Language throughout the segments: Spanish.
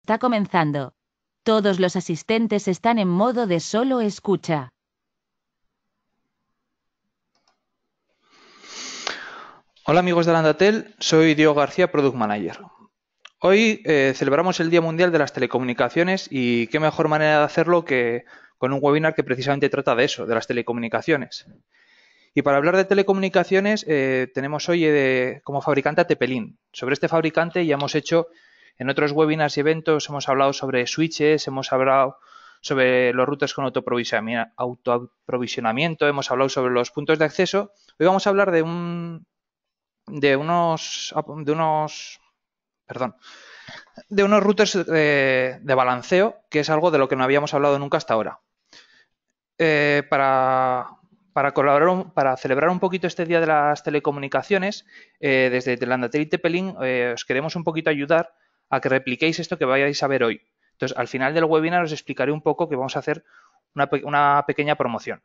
está comenzando. Todos los asistentes están en modo de solo escucha. Hola amigos de Landatel, soy Diego García, Product Manager. Hoy celebramos el Día Mundial de las Telecomunicaciones y qué mejor manera de hacerlo que con un webinar que precisamente trata de eso, de las telecomunicaciones. Y para hablar de telecomunicaciones tenemos hoy como fabricante a Tepelin. Sobre este fabricante ya hemos hecho en otros webinars y eventos, hemos hablado sobre switches, hemos hablado sobre los routers con autoaprovisionamiento, hemos hablado sobre los puntos de acceso. Hoy vamos a hablar de unos routers de balanceo, que es algo de lo que no habíamos hablado nunca hasta ahora. Para celebrar un poquito este Día de las Telecomunicaciones, desde Landatel y Tepelin os queremos un poquito ayudar a que repliquéis esto que vayáis a ver hoy. Entonces, al final del webinar os explicaré un poco que vamos a hacer una pequeña promoción.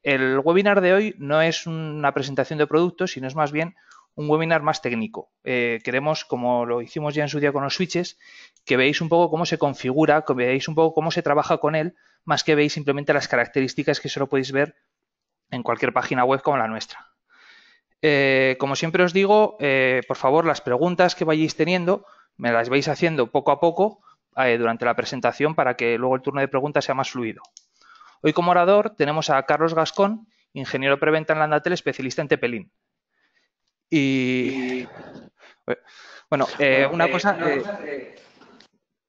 El webinar de hoy no es una presentación de productos, sino es más bien un webinar más técnico. Queremos, como lo hicimos ya en su día con los switches, que veáis un poco cómo se configura, que veáis un poco cómo se trabaja con él, más que veáis simplemente las características que solo podéis ver en cualquier página web como la nuestra. Como siempre os digo, por favor, las preguntas que vayáis teniendo me las vais haciendo poco a poco durante la presentación para que luego el turno de preguntas sea más fluido. Hoy como orador tenemos a Carlos Gascón, ingeniero preventa en Landatel, especialista en Tepelin. Y bueno, una cosa,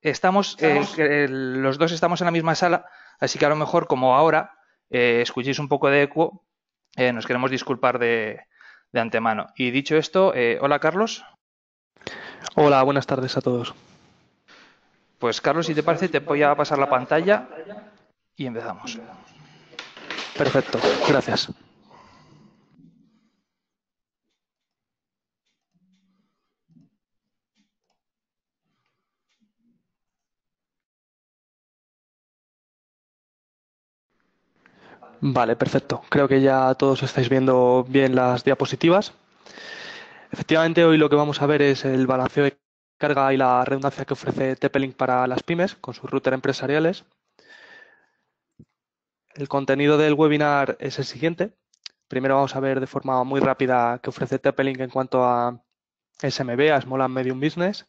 los dos estamos en la misma sala, así que a lo mejor como ahora escuchéis un poco de eco, nos queremos disculpar de antemano. Y dicho esto, hola Carlos. Hola, buenas tardes a todos. Pues Carlos, si te parece, te voy a pasar la pantalla y empezamos. Perfecto, gracias. Vale, perfecto. Creo que ya todos estáis viendo bien las diapositivas. Efectivamente, hoy lo que vamos a ver es el balanceo de carga y la redundancia que ofrece TP-Link para las pymes con sus routers empresariales. El contenido del webinar es el siguiente. Primero vamos a ver de forma muy rápida qué ofrece TP-Link en cuanto a SMB, a Small and Medium Business.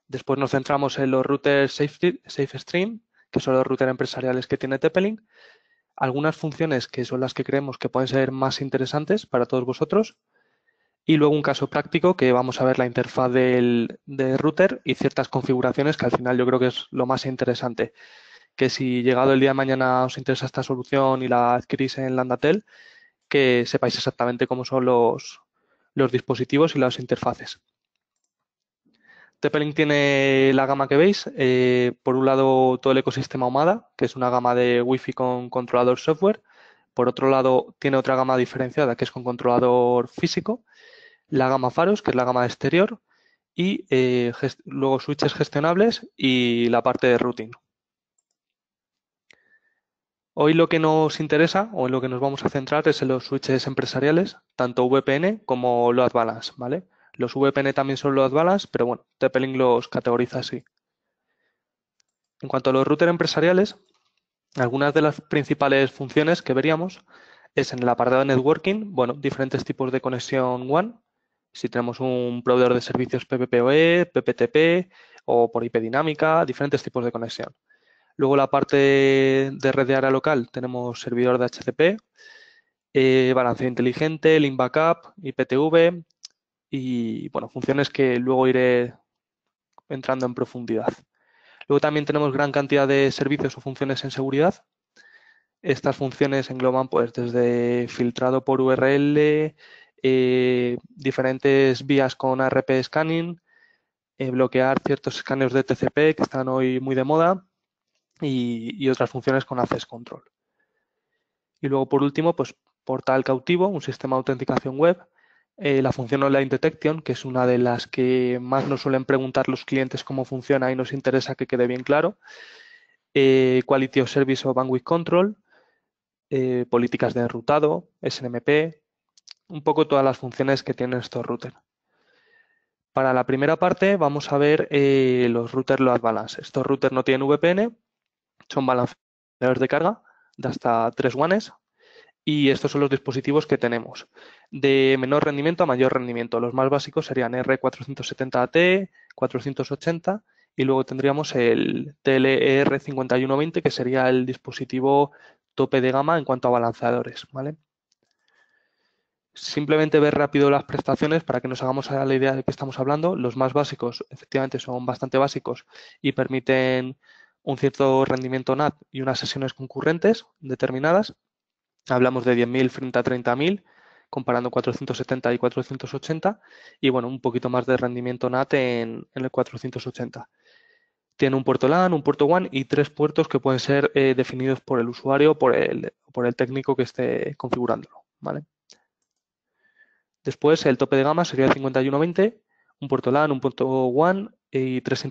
Después nos centramos en los routers SafeStream, que son los routers empresariales que tiene TP-Link. Algunas funciones que son las que creemos que pueden ser más interesantes para todos vosotros y luego un caso práctico que vamos a ver la interfaz del router y ciertas configuraciones que al final yo creo que es lo más interesante, que si llegado el día de mañana os interesa esta solución y la adquirís en Landatel, que sepáis exactamente cómo son los dispositivos y las interfaces. TP-Link tiene la gama que veis, por un lado todo el ecosistema Omada, que es una gama de Wi-Fi con controlador software. Por otro lado tiene otra gama diferenciada que es con controlador físico, la gama Faros, que es la gama exterior, y luego switches gestionables y la parte de routing. Hoy lo que nos interesa o en lo que nos vamos a centrar es en los switches empresariales, tanto VPN como load balance, ¿vale? Los VPN también son load balance, pero bueno, TP-Link los categoriza así. En cuanto a los routers empresariales, algunas de las principales funciones que veríamos es en el apartado de networking, bueno, diferentes tipos de conexión WAN. Si tenemos un proveedor de servicios PPPoE, PPTP o por IP dinámica, diferentes tipos de conexión. Luego la parte de red de área local tenemos servidor de HCP, balanceo inteligente, link backup, IPTV y bueno, funciones que luego iré entrando en profundidad. Luego también tenemos gran cantidad de servicios o funciones en seguridad. Estas funciones engloban pues desde filtrado por URL, diferentes vías con ARP scanning, bloquear ciertos escáneres de TCP que están hoy muy de moda y otras funciones con access control. Y luego por último, pues portal cautivo, un sistema de autenticación web, la función online detection, que es una de las que más nos suelen preguntar los clientes cómo funciona y nos interesa que quede bien claro, quality of service o bandwidth control, políticas de enrutado, SNMP, un poco todas las funciones que tienen estos routers. Para la primera parte vamos a ver los routers load balance. Estos routers no tienen VPN, son balanceadores de carga de hasta 3 WANs y estos son los dispositivos que tenemos. De menor rendimiento a mayor rendimiento. Los más básicos serían R470T, 480 y luego tendríamos el TLR5120 que sería el dispositivo tope de gama en cuanto a balanceadores, ¿vale? Simplemente ver rápido las prestaciones para que nos hagamos a la idea de qué estamos hablando. Los más básicos, efectivamente, son bastante básicos y permiten un cierto rendimiento NAT y unas sesiones concurrentes determinadas. Hablamos de 10.000 frente a 30.000, comparando 470 y 480, y bueno, un poquito más de rendimiento NAT en el 480. Tiene un puerto LAN, un puerto WAN y 3 puertos que pueden ser definidos por el usuario o por el técnico que esté configurándolo, ¿vale? Después el tope de gama sería el 5120, un puerto LAN, un puerto WAN y 3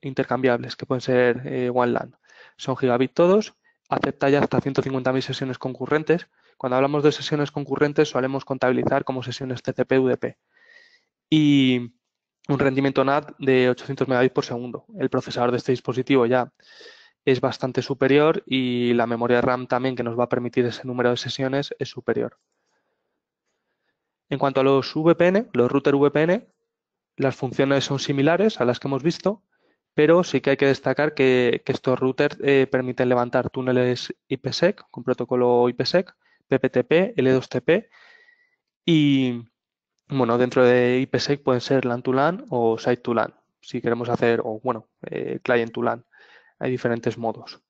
intercambiables que pueden ser WAN LAN. Son gigabit todos, acepta ya hasta 150.000 sesiones concurrentes. Cuando hablamos de sesiones concurrentes solemos contabilizar como sesiones TCP/UDP y un rendimiento NAT de 800 megabits por segundo. El procesador de este dispositivo ya es bastante superior y la memoria RAM también que nos va a permitir ese número de sesiones es superior. En cuanto a los VPN, los routers VPN, las funciones son similares a las que hemos visto, pero sí que hay que destacar que estos routers permiten levantar túneles IPsec con protocolo IPsec, PPTP, L2TP y bueno, dentro de IPsec pueden ser LAN to LAN o Site to LAN, si queremos hacer, o bueno, Client to LAN. Hay diferentes modos.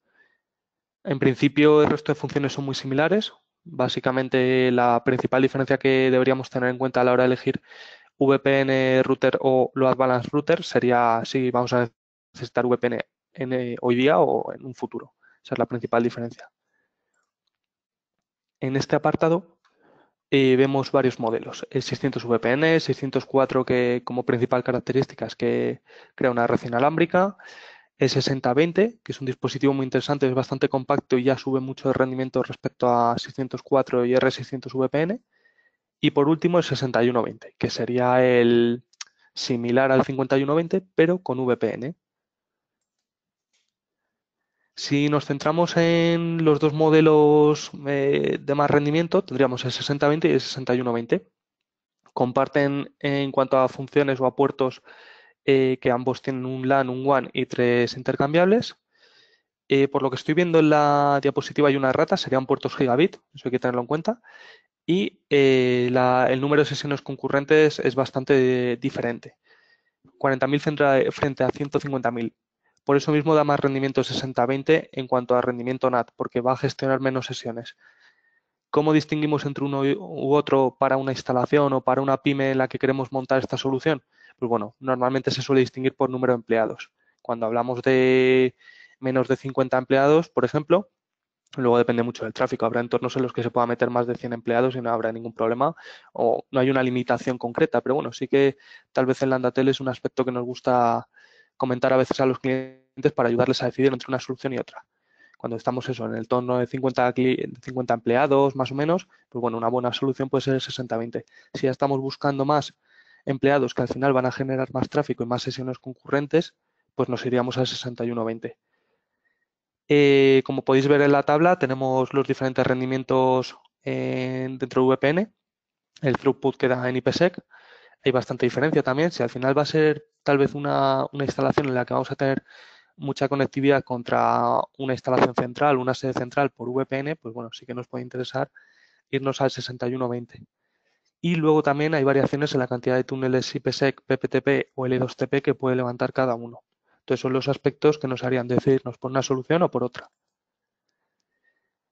En principio, el resto de funciones son muy similares. Básicamente, la principal diferencia que deberíamos tener en cuenta a la hora de elegir VPN router o load balance router sería si vamos a necesitar VPN hoy día o en un futuro. Esa es la principal diferencia. En este apartado vemos varios modelos. El 600 VPN, 604 que como principal característica es que crea una red inalámbrica, el 6020, que es un dispositivo muy interesante, es bastante compacto y ya sube mucho de rendimiento respecto a 604 y R600 VPN. Y por último el 6120, que sería el similar al 5120, pero con VPN. Si nos centramos en los dos modelos de más rendimiento, tendríamos el 6020 y el 6120. Comparten en cuanto a funciones o a puertos que ambos tienen un LAN, un WAN y 3 intercambiables. Por lo que estoy viendo en la diapositiva hay una errata, serían puertos gigabit, eso hay que tenerlo en cuenta. Y el número de sesiones concurrentes es bastante diferente. 40.000 frente a 150.000. Por eso mismo da más rendimiento 60-20 en cuanto a rendimiento NAT, porque va a gestionar menos sesiones. ¿Cómo distinguimos entre uno u otro para una instalación o para una pyme en la que queremos montar esta solución? Pues bueno, normalmente se suele distinguir por número de empleados. Cuando hablamos de menos de 50 empleados, por ejemplo, luego depende mucho del tráfico. Habrá entornos en los que se pueda meter más de 100 empleados y no habrá ningún problema o no hay una limitación concreta, pero bueno, sí que tal vez en Landatel es un aspecto que nos gusta comentar a veces a los clientes para ayudarles a decidir entre una solución y otra. Cuando estamos eso en el tono de 50 empleados más o menos, pues bueno, una buena solución puede ser el 60-20. Si ya estamos buscando más empleados que al final van a generar más tráfico y más sesiones concurrentes, pues nos iríamos al 61-20. Como podéis ver en la tabla, tenemos los diferentes rendimientos dentro de VPN, el throughput que da en IPsec. Hay bastante diferencia también. Si al final va a ser tal vez una instalación en la que vamos a tener mucha conectividad contra una instalación central, una sede central por VPN, pues bueno, sí que nos puede interesar irnos al 61-20. Y luego también hay variaciones en la cantidad de túneles IPsec, PPTP o L2TP que puede levantar cada uno. Entonces son los aspectos que nos harían decidirnos por una solución o por otra.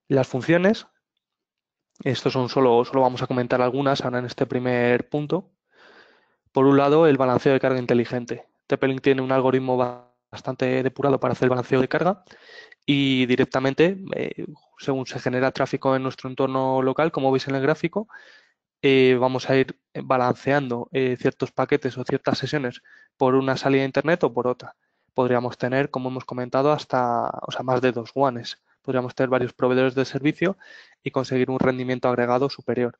Las funciones, estos son solo vamos a comentar algunas ahora en este primer punto. Por un lado, el balanceo de carga inteligente. TP-Link tiene un algoritmo bastante depurado para hacer el balanceo de carga y directamente, según se genera tráfico en nuestro entorno local, como veis en el gráfico, vamos a ir balanceando ciertos paquetes o ciertas sesiones por una salida de internet o por otra. Podríamos tener, como hemos comentado, hasta más de 2 WANs. Podríamos tener varios proveedores de servicio y conseguir un rendimiento agregado superior.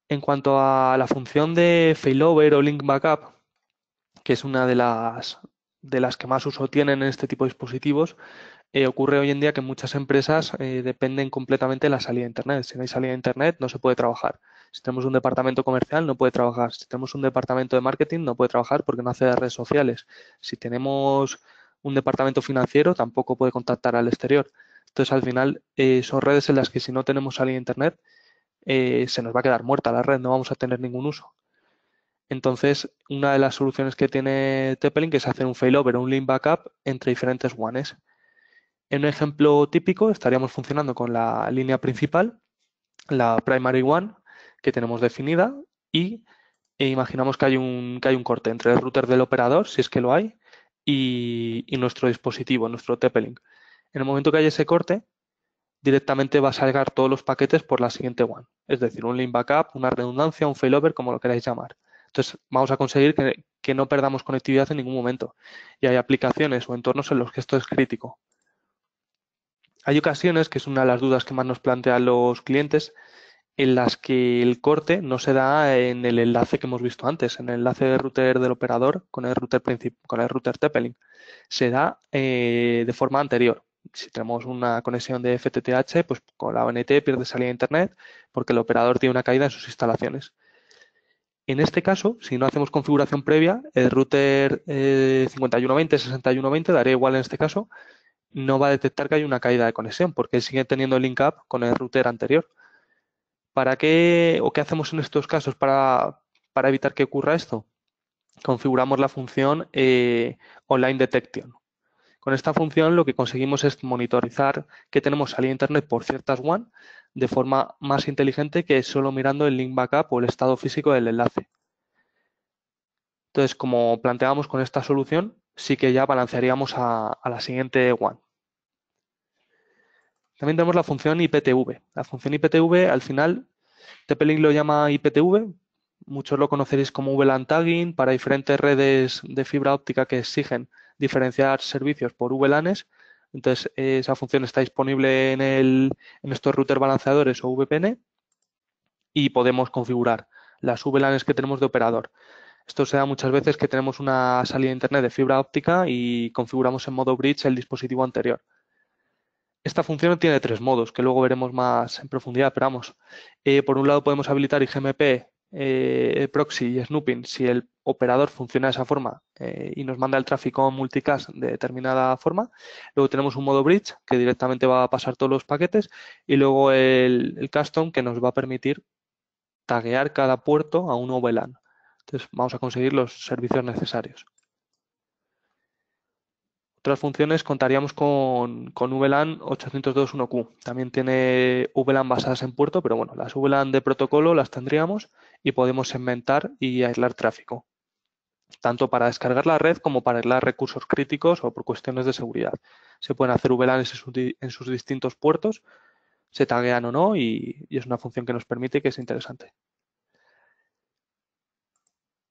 En cuanto a la función de failover o link backup, que es una de las que más uso tienen en este tipo de dispositivos, ocurre hoy en día que muchas empresas dependen completamente de la salida de Internet. Si no hay salida de Internet, no se puede trabajar. Si tenemos un departamento comercial, no puede trabajar. Si tenemos un departamento de marketing, no puede trabajar porque no accede a redes sociales. Si tenemos un departamento financiero, tampoco puede contactar al exterior. Entonces, al final, son redes en las que si no tenemos salida de Internet, se nos va a quedar muerta la red, no vamos a tener ningún uso. Entonces, una de las soluciones que tiene TP-Link es hacer un failover o un link backup entre diferentes WANs. En un ejemplo típico estaríamos funcionando con la línea principal, la primary one, que tenemos definida, y imaginamos que hay un corte entre el router del operador, si es que lo hay, y nuestro dispositivo, nuestro TP-Link. En el momento que hay ese corte, directamente va a salgar todos los paquetes por la siguiente one, es decir, un link backup, una redundancia, un failover, como lo queráis llamar. Entonces, vamos a conseguir que no perdamos conectividad en ningún momento. Y hay aplicaciones o entornos en los que esto es crítico. Hay ocasiones, que es una de las dudas que más nos plantean los clientes, en las que el corte no se da en el enlace que hemos visto antes, en el enlace de router del operador con el router con el router TP-Link. Se da de forma anterior. Si tenemos una conexión de FTTH, pues con la ONT pierde salida de Internet porque el operador tiene una caída en sus instalaciones. En este caso, si no hacemos configuración previa, el router 5120, 6120, daría igual en este caso, no va a detectar que hay una caída de conexión porque sigue teniendo el link up con el router anterior. ¿Para qué o qué hacemos en estos casos para evitar que ocurra esto? Configuramos la función Online Detection. Con esta función lo que conseguimos es monitorizar que tenemos salida a Internet por ciertas WAN de forma más inteligente que solo mirando el link backup o el estado físico del enlace. Entonces, como planteábamos con esta solución, sí que ya balancearíamos a la siguiente WAN. También tenemos la función IPTV. La función IPTV, al final, TP-Link lo llama IPTV. Muchos lo conoceréis como VLAN tagging para diferentes redes de fibra óptica que exigen diferenciar servicios por VLANs. Entonces, esa función está disponible en estos routers balanceadores o VPN y podemos configurar las VLANs que tenemos de operador. Esto se da muchas veces que tenemos una salida de Internet de fibra óptica y configuramos en modo bridge el dispositivo anterior. Esta función tiene tres modos que luego veremos más en profundidad, pero vamos. Por un lado podemos habilitar IGMP, proxy y snooping si el operador funciona de esa forma y nos manda el tráfico multicast de determinada forma. Luego tenemos un modo bridge que directamente va a pasar todos los paquetes y luego el custom que nos va a permitir taguear cada puerto a un VLAN. Entonces vamos a conseguir los servicios necesarios. Otras funciones contaríamos con VLAN 802.1q. También tiene VLAN basadas en puerto, pero bueno, las VLAN de protocolo las tendríamos y podemos segmentar y aislar tráfico, tanto para descargar la red como para aislar recursos críticos o por cuestiones de seguridad. Se pueden hacer VLANs en sus distintos puertos, se taguean o no y es una función que nos permite y que es interesante.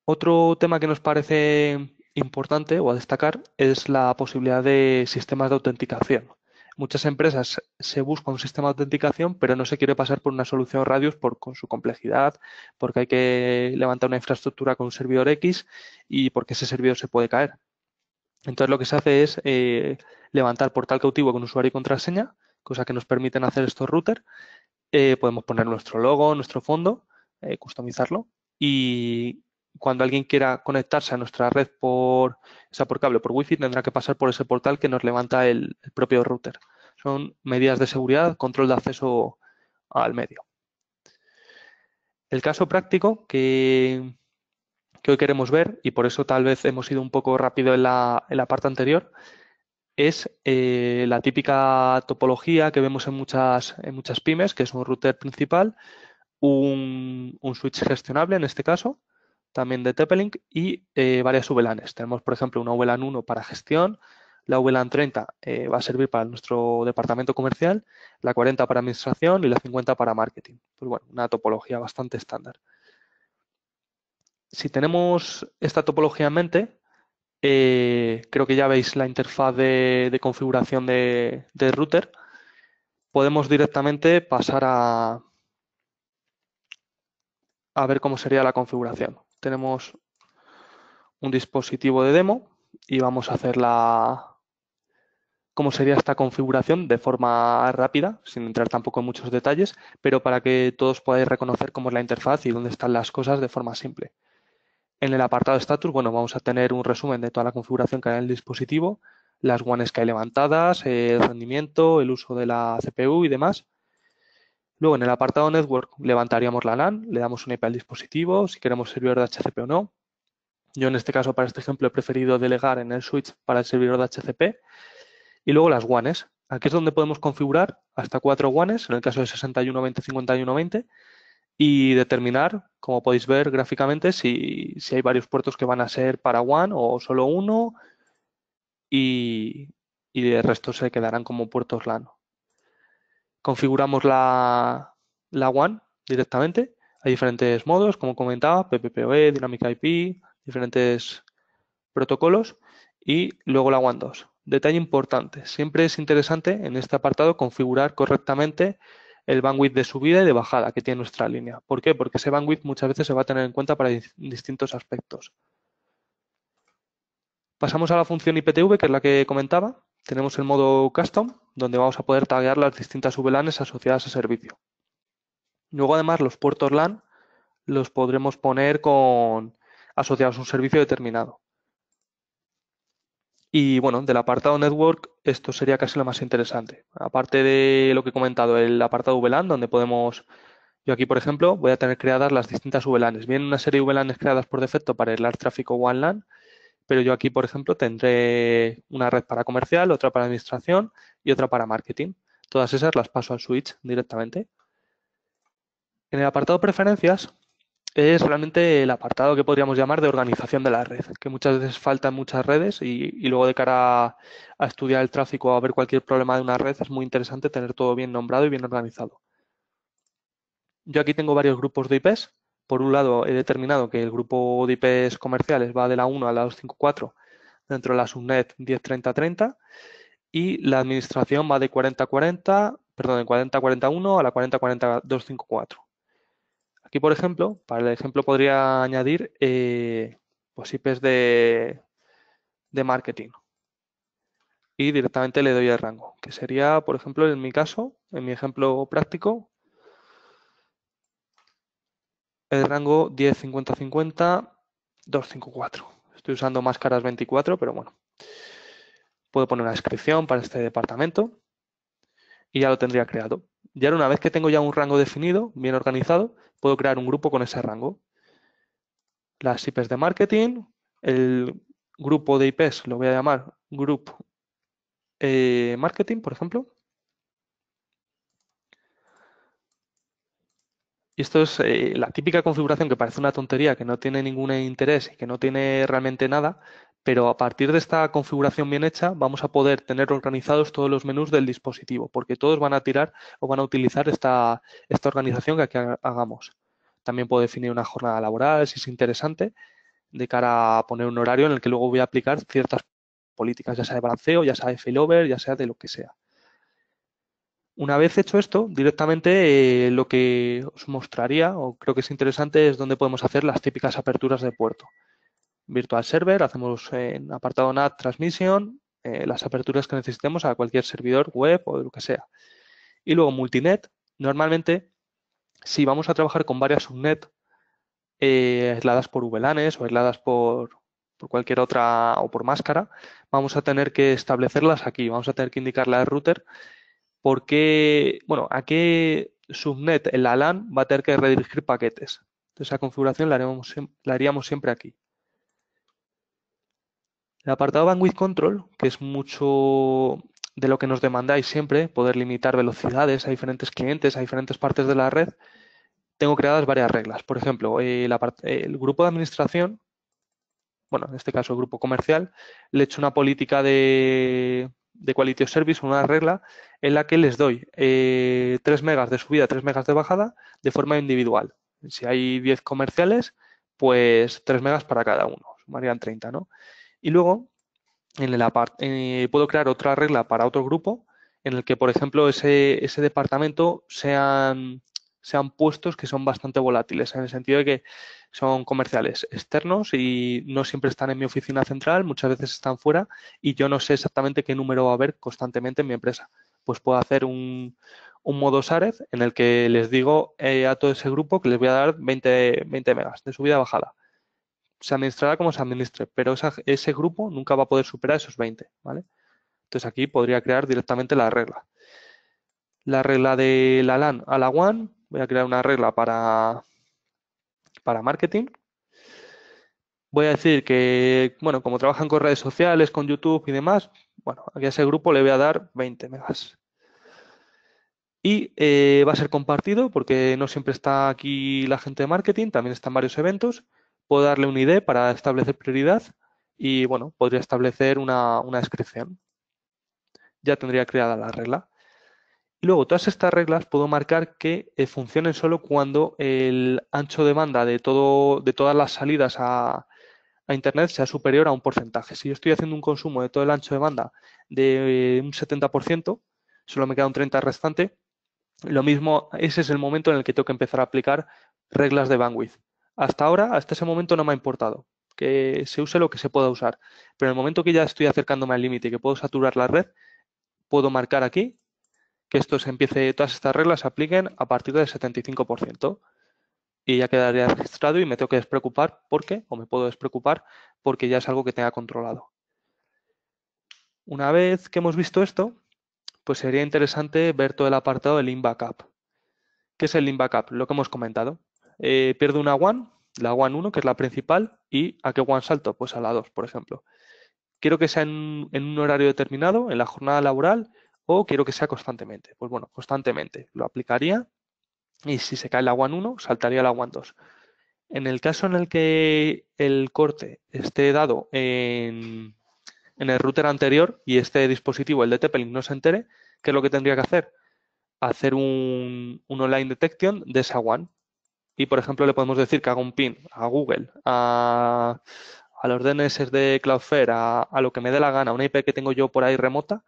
Otro tema que nos parece importante o a destacar es la posibilidad de sistemas de autenticación. Muchas empresas se buscan un sistema de autenticación, pero no se quiere pasar por una solución Radius con su complejidad, porque hay que levantar una infraestructura con un servidor X y porque ese servidor se puede caer. Entonces lo que se hace es levantar portal cautivo con usuario y contraseña, cosa que nos permiten hacer estos routers. Podemos poner nuestro logo, nuestro fondo, customizarlo y cuando alguien quiera conectarse a nuestra red por cable, por Wi-Fi, tendrá que pasar por ese portal que nos levanta el propio router. Son medidas de seguridad, control de acceso al medio. El caso práctico que hoy queremos ver, y por eso tal vez hemos ido un poco rápido en la parte anterior, es la típica topología que vemos en muchas pymes, que es un router principal, un switch gestionable en este caso, también de TP-Link y varias VLANs. Tenemos, por ejemplo, una VLAN 1 para gestión, la VLAN 30 va a servir para nuestro departamento comercial, la 40 para administración y la 50 para marketing. Pues bueno, una topología bastante estándar. Si tenemos esta topología en mente, creo que ya veis la interfaz de configuración de router. Podemos directamente pasar a ver cómo sería la configuración. Tenemos un dispositivo de demo y vamos a hacer cómo sería esta configuración de forma rápida, sin entrar tampoco en muchos detalles, pero para que todos podáis reconocer cómo es la interfaz y dónde están las cosas de forma simple. En el apartado status, bueno, vamos a tener un resumen de toda la configuración que hay en el dispositivo, las WANs que hay levantadas, el rendimiento, el uso de la CPU y demás. Luego en el apartado network levantaríamos la LAN, le damos un IP al dispositivo, si queremos servidor de HCP o no. Yo en este caso, para este ejemplo, he preferido delegar en el switch para el servidor de HCP. Y luego las WANs. Aquí es donde podemos configurar hasta 4 WANs, en el caso de 6120-5120, y determinar, como podéis ver gráficamente, si hay varios puertos que van a ser para WAN o solo uno, y el resto se quedarán como puertos LAN. Configuramos la WAN directamente. Hay diferentes modos, como comentaba, PPPoE, Dynamic IP, diferentes protocolos, y luego la WAN 2. Detalle importante, siempre es interesante en este apartado configurar correctamente el bandwidth de subida y de bajada que tiene nuestra línea. ¿Por qué? Porque ese bandwidth muchas veces se va a tener en cuenta para distintos aspectos. Pasamos a la función IPTV, que es la que comentaba. Tenemos el modo Custom, donde vamos a poder taguear las distintas VLANs asociadas a servicio. Luego, además, los puertos LAN los podremos poner asociados a un servicio determinado. Y bueno, del apartado Network, esto sería casi lo más interesante. Aparte de lo que he comentado, el apartado VLAN, donde yo aquí, por ejemplo, voy a tener creadas las distintas VLANs. Vienen una serie de VLANs creadas por defecto para aislar tráfico WAN LAN, pero yo aquí, por ejemplo, tendré una red para comercial, otra para administración y otra para marketing. Todas esas las paso al switch directamente. En el apartado preferencias es realmente el apartado que podríamos llamar de organización de la red, que muchas veces falta en muchas redes y luego de cara a estudiar el tráfico o a ver cualquier problema de una red es muy interesante tener todo bien nombrado y bien organizado. Yo aquí tengo varios grupos de IPs. Por un lado, he determinado que el grupo de IPs comerciales va de la 1 a la 254 dentro de la subnet 10.30.30 y la administración va de 40.41 a la 40.40.254. Aquí, por ejemplo, para el ejemplo podría añadir pues IPs de marketing y directamente le doy el rango, que sería, por ejemplo, en mi caso, en mi ejemplo práctico, el rango 10.50.50.254. Estoy usando máscaras 24, pero bueno, puedo poner una descripción para este departamento y ya lo tendría creado. Y ahora, una vez que tengo ya un rango definido, bien organizado, puedo crear un grupo con ese rango. Las IPs de marketing, el grupo de IPs lo voy a llamar Group Marketing, por ejemplo. Y esto es la típica configuración que parece una tontería, que no tiene ningún interés y que no tiene realmente nada, pero a partir de esta configuración bien hecha vamos a poder tener organizados todos los menús del dispositivo, porque todos van a tirar o van a utilizar esta organización que aquí hagamos. También puedo definir una jornada laboral si es interesante, de cara a poner un horario en el que luego voy a aplicar ciertas políticas, ya sea de balanceo, ya sea de failover, ya sea de lo que sea. Una vez hecho esto, directamente lo que os mostraría, o creo que es interesante, es donde podemos hacer las típicas aperturas de puerto. Virtual Server, hacemos en apartado NAT Transmission, las aperturas que necesitemos a cualquier servidor web o lo que sea. Y luego Multinet, normalmente, si vamos a trabajar con varias subnet aisladas por VLANs o aisladas por cualquier otra o por máscara, vamos a tener que establecerlas aquí. Vamos a tener que indicarle al router a qué subnet en la LAN va a tener que redirigir paquetes. Entonces, esa configuración la haríamos siempre aquí. El apartado Bandwidth Control, que es mucho de lo que nos demandáis siempre, poder limitar velocidades a diferentes clientes, a diferentes partes de la red, tengo creadas varias reglas. Por ejemplo, el grupo de administración, bueno, en este caso el grupo comercial, le he hecho una política de Quality of Service, una regla en la que les doy 3 megas de subida, 3 megas de bajada de forma individual. Si hay 10 comerciales, pues 3 megas para cada uno, sumarían 30, ¿no? Y luego, puedo crear otra regla para otro grupo en el que, por ejemplo, ese departamento sean sean puestos que son bastante volátiles, en el sentido de que son comerciales externos y no siempre están en mi oficina central, muchas veces están fuera y yo no sé exactamente qué número va a haber constantemente en mi empresa. Pues puedo hacer un modo Sarez en el que les digo a todo ese grupo que les voy a dar 20 megas de subida bajada. Se administrará como se administre, pero ese grupo nunca va a poder superar esos 20, ¿vale? Entonces aquí podría crear directamente la regla. La regla de la LAN a la WAN, voy a crear una regla para marketing. Voy a decir que, bueno, como trabajan con redes sociales, con YouTube y demás, bueno, aquí a ese grupo le voy a dar 20 megas. Y va a ser compartido porque no siempre está aquí la gente de marketing, también están varios eventos. Puedo darle un ID para establecer prioridad y, bueno, podría establecer una descripción. Ya tendría creada la regla. Y luego todas estas reglas puedo marcar que funcionen solo cuando el ancho de banda de todas las salidas a Internet sea superior a un porcentaje. Si yo estoy haciendo un consumo de todo el ancho de banda de un 70%, solo me queda un 30% restante, lo mismo, ese es el momento en el que tengo que empezar a aplicar reglas de bandwidth. Hasta ese momento no me ha importado que se use lo que se pueda usar, pero en el momento que ya estoy acercándome al límite y que puedo saturar la red, puedo marcar aquí que todas estas reglas se apliquen a partir del 75% y ya quedaría registrado y me tengo que despreocupar o me puedo despreocupar porque ya es algo que tenga controlado. Una vez que hemos visto esto, pues sería interesante ver todo el apartado del link backup. ¿Qué es el link backup? Lo que hemos comentado. Pierdo una WAN, la WAN 1, que es la principal, ¿y a qué WAN salto? Pues a la 2, por ejemplo. Quiero que sea en un horario determinado, en la jornada laboral, o quiero que sea constantemente. Pues bueno, constantemente. Lo aplicaría y si se cae la WAN 1, saltaría la WAN 2. En el caso en el que el corte esté dado en el router anterior y este dispositivo, el de TP-Link, no se entere, ¿qué es lo que tendría que hacer? Hacer un online detection de esa WAN. Y, por ejemplo, le podemos decir que haga un pin a Google, a los DNS de Cloudflare, a lo que me dé la gana, una IP que tengo yo por ahí remota,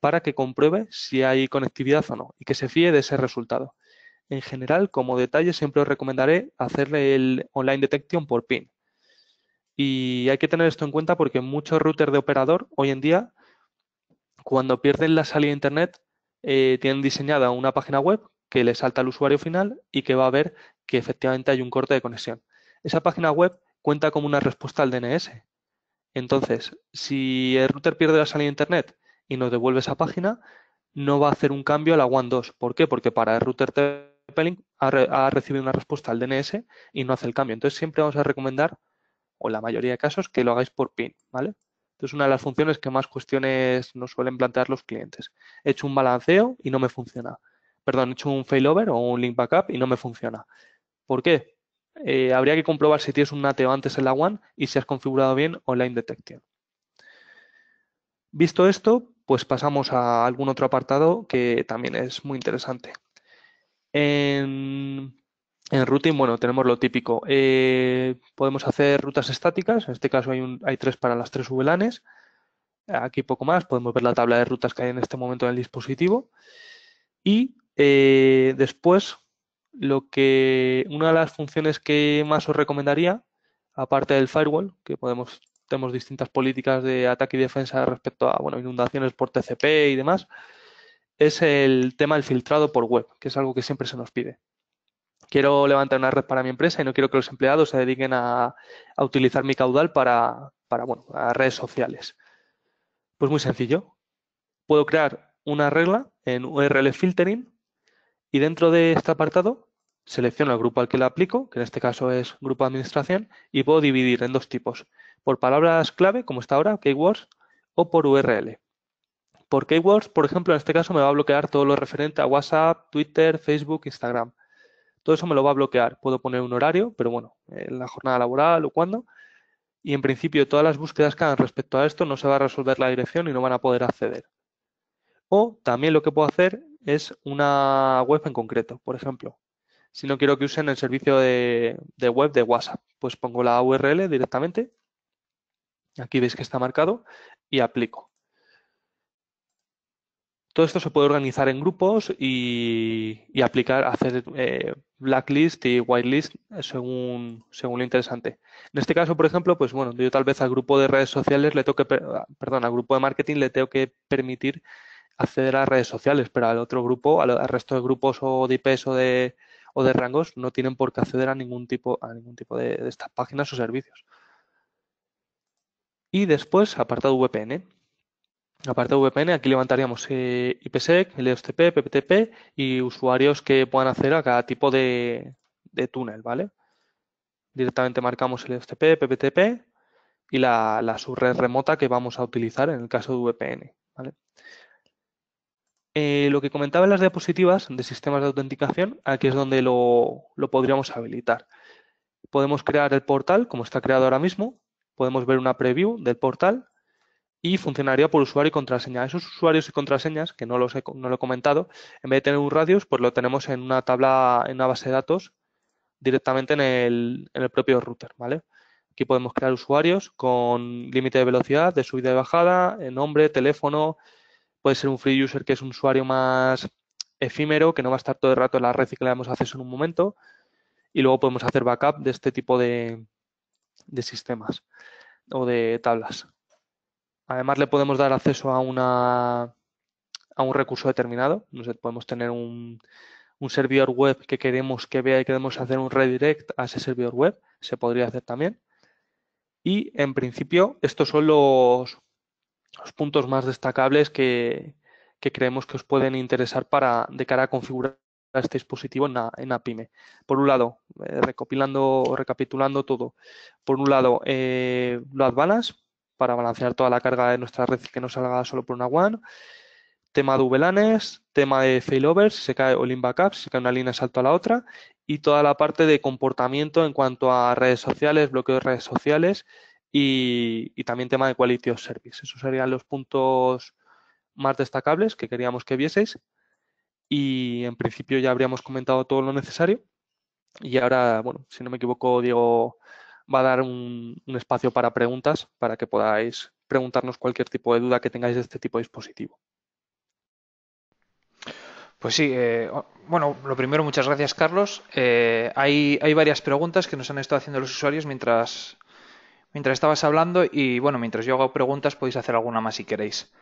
para que compruebe si hay conectividad o no y que se fíe de ese resultado. En general, como detalle, siempre os recomendaré hacerle el online detection por pin. Y hay que tener esto en cuenta porque muchos routers de operador hoy en día, cuando pierden la salida a Internet, tienen diseñada una página web que le salta al usuario final y que va a ver que efectivamente hay un corte de conexión. Esa página web cuenta como una respuesta al DNS. Entonces, si el router pierde la salida a Internet y nos devuelve esa página, no va a hacer un cambio a la WAN 2. ¿Por qué? Porque para el router TP-Link ha recibido una respuesta al DNS y no hace el cambio. Entonces, siempre vamos a recomendar, o en la mayoría de casos, que lo hagáis por PIN, ¿vale? Entonces, una de las funciones que más cuestiones nos suelen plantear los clientes. He hecho un balanceo y no me funciona. Perdón, he hecho un failover o un link backup y no me funciona. ¿Por qué? Habría que comprobar si tienes un NATeo antes en la WAN y si has configurado bien Online Detection. Visto esto, pues pasamos a algún otro apartado que también es muy interesante. En routing, bueno, tenemos lo típico. Podemos hacer rutas estáticas, en este caso hay 3 para las 3 VLANs. Aquí poco más, podemos ver la tabla de rutas que hay en este momento en el dispositivo. Y después, una de las funciones que más os recomendaría, aparte del firewall, que tenemos distintas políticas de ataque y defensa respecto a inundaciones por TCP y demás, es el tema del filtrado por web, que es algo que siempre se nos pide. Quiero levantar una red para mi empresa y no quiero que los empleados se dediquen a utilizar mi caudal para redes sociales. Pues muy sencillo. Puedo crear una regla en URL filtering y dentro de este apartado selecciono el grupo al que le aplico, que en este caso es grupo de administración, y puedo dividir en 2 tipos, por palabras clave, como está ahora, keywords, o por URL. Por keywords, por ejemplo, en este caso me va a bloquear todo lo referente a WhatsApp, Twitter, Facebook, Instagram. Todo eso me lo va a bloquear. Puedo poner un horario, pero bueno, en la jornada laboral o cuando. Y en principio todas las búsquedas que hagan respecto a esto no se va a resolver la dirección y no van a poder acceder. O también lo que puedo hacer es una web en concreto. Por ejemplo, si no quiero que usen el servicio de web de WhatsApp, pues pongo la URL directamente. Aquí veis que está marcado y aplico. Todo esto se puede organizar en grupos y aplicar, hacer blacklist y whitelist según lo interesante. En este caso, por ejemplo, pues bueno, yo tal vez al grupo de redes sociales le tengo que, perdón, al grupo de marketing le tengo que permitir acceder a redes sociales, pero al otro grupo, al resto de grupos o de IPs o de rangos, no tienen por qué acceder a ningún tipo de estas páginas o servicios. Y después, apartado VPN. Apartado VPN, aquí levantaríamos IPsec, LSTP, PPTP y usuarios que puedan acceder a cada tipo de túnel, ¿vale? Directamente marcamos el LSTP, PPTP y la subred remota que vamos a utilizar en el caso de VPN, ¿vale? Lo que comentaba en las diapositivas de sistemas de autenticación, aquí es donde lo podríamos habilitar. Podemos crear el portal como está creado ahora mismo, podemos ver una preview del portal y funcionaría por usuario y contraseña. Esos usuarios y contraseñas, que no lo he comentado, en vez de tener un radius, pues lo tenemos en una tabla, en una base de datos directamente en el propio router, ¿vale? Aquí podemos crear usuarios con límite de velocidad, de subida y bajada, nombre, teléfono. Puede ser un free user que es un usuario más efímero, que no va a estar todo el rato en la red y que le damos acceso en un momento. Y luego podemos hacer backup de este tipo de sistemas o de tablas. Además, le podemos dar acceso a un recurso determinado. No sé, podemos tener un servidor web que queremos que vea y queremos hacer un redirect a ese servidor web. Se podría hacer también. Y en principio, estos son los puntos más destacables que creemos que os pueden interesar de cara a configurar este dispositivo en la pyme. Por un lado, recapitulando todo. Por un lado, load balance para balancear toda la carga de nuestra red y que no salga solo por una WAN. Tema de VLANs, tema de failovers, si se cae o link backups, si se cae una línea salto a la otra, y toda la parte de comportamiento en cuanto a redes sociales, bloqueo de redes sociales y también tema de quality of service. Esos serían los puntos más destacables que queríamos que vieseis y en principio ya habríamos comentado todo lo necesario y ahora, bueno, si no me equivoco, Diego va a dar un espacio para preguntas para que podáis preguntarnos cualquier tipo de duda que tengáis de este tipo de dispositivo. Pues sí, bueno, lo primero, muchas gracias, Carlos. Hay varias preguntas que nos han estado haciendo los usuarios mientras estabas hablando y, bueno, mientras yo hago preguntas podéis hacer alguna más si queréis.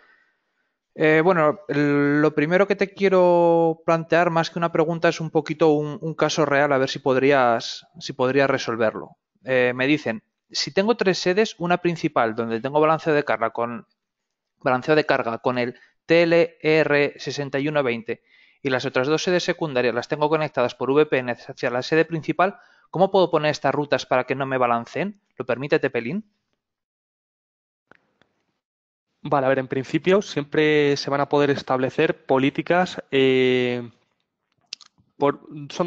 Bueno, lo primero que te quiero plantear, más que una pregunta, es un poquito un caso real, a ver si podrías resolverlo. Me dicen, si tengo tres sedes, una principal donde tengo balanceo de carga con el TLR6120 y las otras dos sedes secundarias las tengo conectadas por VPN hacia la sede principal, ¿cómo puedo poner estas rutas para que no me balanceen? ¿Lo permite TP-Link? Vale, a ver, en principio siempre se van a poder establecer políticas. Son